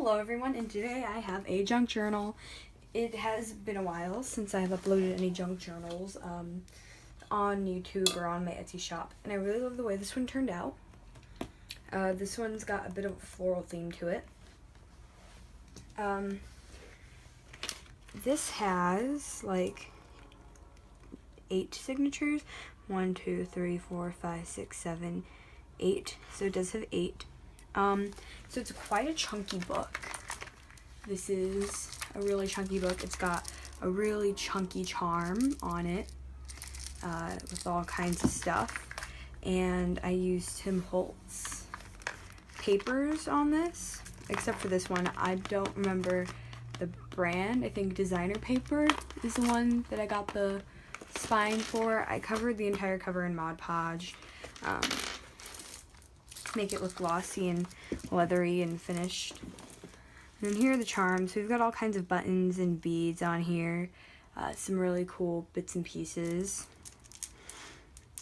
Hello everyone, and today I have a junk journal. It has been a while since I have uploaded any junk journals on YouTube or on my Etsy shop, and I really love the way this one turned out. This one's got a bit of a floral theme to it. This has like 8 signatures. 1, 2, 3, 4, 5, 6, 7, 8. So it does have 8. So it's quite a chunky book. This is a really chunky book. It's got a really chunky charm on it with all kinds of stuff. And I used Tim Holtz papers on this, except for this one. I don't remember the brand. I think Designer Paper is the one that I got the spine for. I covered the entire cover in Mod Podge. Make it look glossy and leathery and finished. And then here are the charms. We've got all kinds of buttons and beads on here. Some really cool bits and pieces.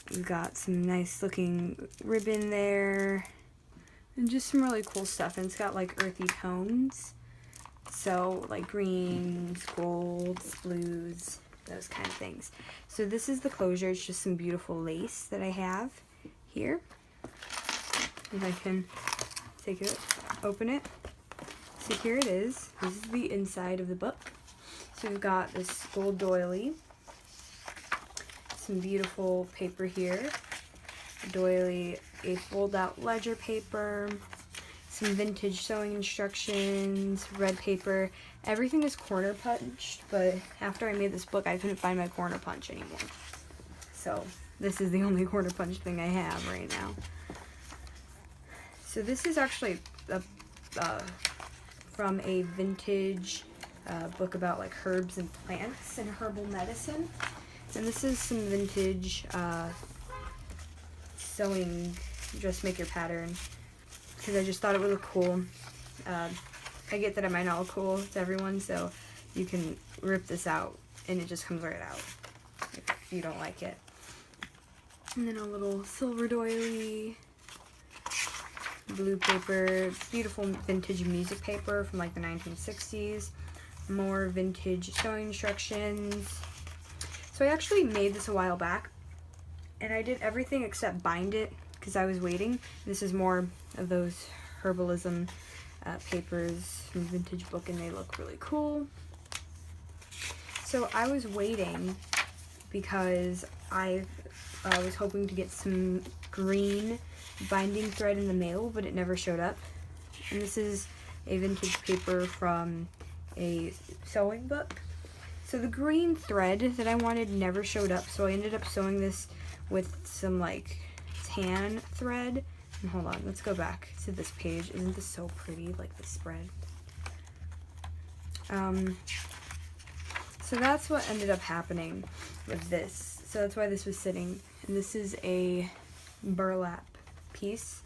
We've got some nice looking ribbon there. And just some really cool stuff. And it's got like earthy tones. So like greens, golds, blues, those kind of things. So this is the closure. It's just some beautiful lace that I have here. If I can take it, open it. So here it is. This is the inside of the book. So we've got this gold doily, some beautiful paper here, a doily, a fold out ledger paper, some vintage sewing instructions, red paper. Everything is corner punched, but after I made this book, I couldn't find my corner punch anymore. So this is the only corner punch thing I have right now. So this is actually from a vintage book about like herbs and plants and herbal medicine. And this is some vintage sewing dressmaker pattern because I just thought it would look cool. I get that it might not look cool to everyone, so you can rip this out and it just comes right out if you don't like it. And then a little silver doily. Blue paper, beautiful vintage music paper from like the 1960s, more vintage sewing instructions. So I actually made this a while back, and I did everything except bind it because I was waiting. This is more of those herbalism papers from vintage book, and they look really cool. So I was waiting because I was hoping to get some green binding thread in the mail, but it never showed up. And this is a vintage paper from a sewing book. So the green thread that I wanted never showed up, so I ended up sewing this with some like tan thread. And hold on, let's go back to this page. Isn't this so pretty, like the spread? So that's what ended up happening with this. So that's why this was sitting. And this is a burlap piece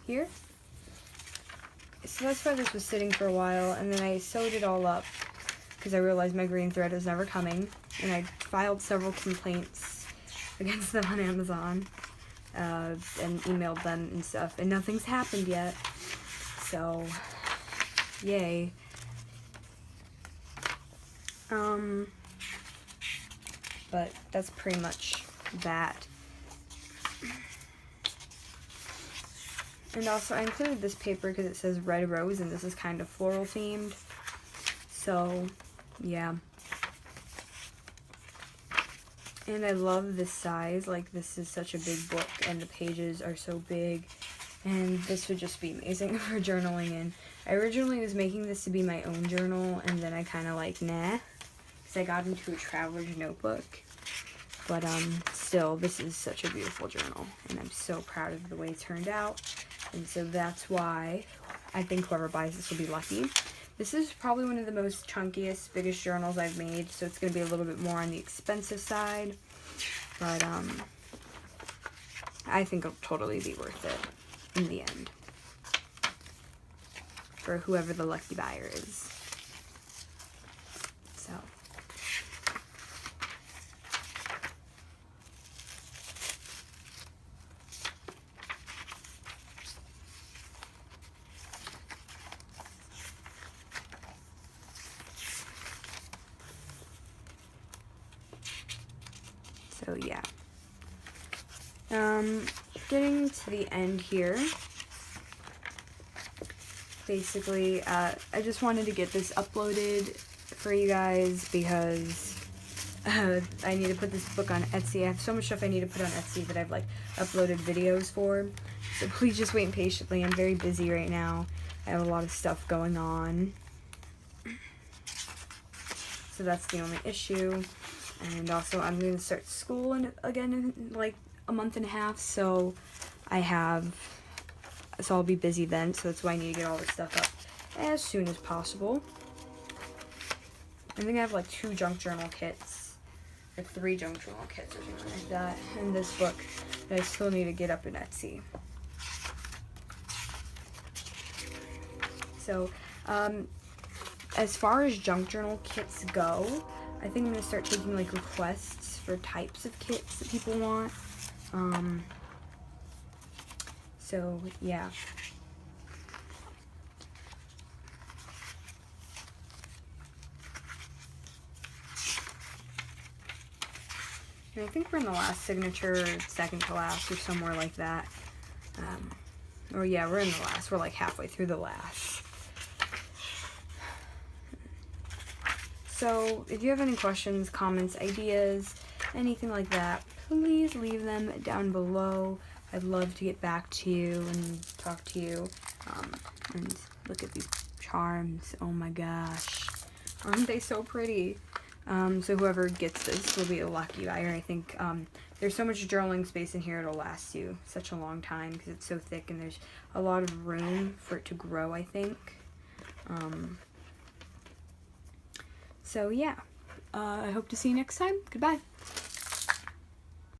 here. So that's why this was sitting for a while, and then I sewed it all up because I realized my green thread was never coming, and I filed several complaints against them on Amazon and emailed them and stuff, and nothing's happened yet, so yay. But that's pretty much that. And also I included this paper because it says red rose, and this is kind of floral themed. So yeah. And I love this size. Like, this is such a big book and the pages are so big. And this would just be amazing for journaling in. I originally was making this to be my own journal, and then I kind of like, nah. Because I got into a traveler's notebook. But still, this is such a beautiful journal. And I'm so proud of the way it turned out. And so that's why I think whoever buys this will be lucky. This is probably one of the most chunkiest, biggest journals I've made, so it's going to be a little bit more on the expensive side. But I think it'll totally be worth it in the end for whoever the lucky buyer is. So So yeah. Getting to the end here. Basically, I just wanted to get this uploaded for you guys because I need to put this book on Etsy. I have so much stuff I need to put on Etsy that I've like uploaded videos for. So please just wait patiently. I'm very busy right now. I have a lot of stuff going on. So that's the only issue. And also I'm going to start school again in like a month and a half. So I'll be busy then. So that's why I need to get all this stuff up as soon as possible. I think I have like 2 junk journal kits. Or 3 junk journal kits or something like that in this book that I still need to get up in Etsy. So, as far as junk journal kits go, I think I'm going to start taking like requests for types of kits that people want. So, yeah. And I think we're in the last signature, or second to last, or somewhere like that. Or yeah, we're in the last. We're like halfway through the last. So, if you have any questions, comments, ideas, anything like that, please leave them down below. I'd love to get back to you and talk to you. And look at these charms. Oh my gosh. Aren't they so pretty? So whoever gets this will be a lucky buyer. I think there's so much journaling space in here, it'll last you such a long time because it's so thick and there's a lot of room for it to grow, I think. So yeah, I hope to see you next time. Goodbye.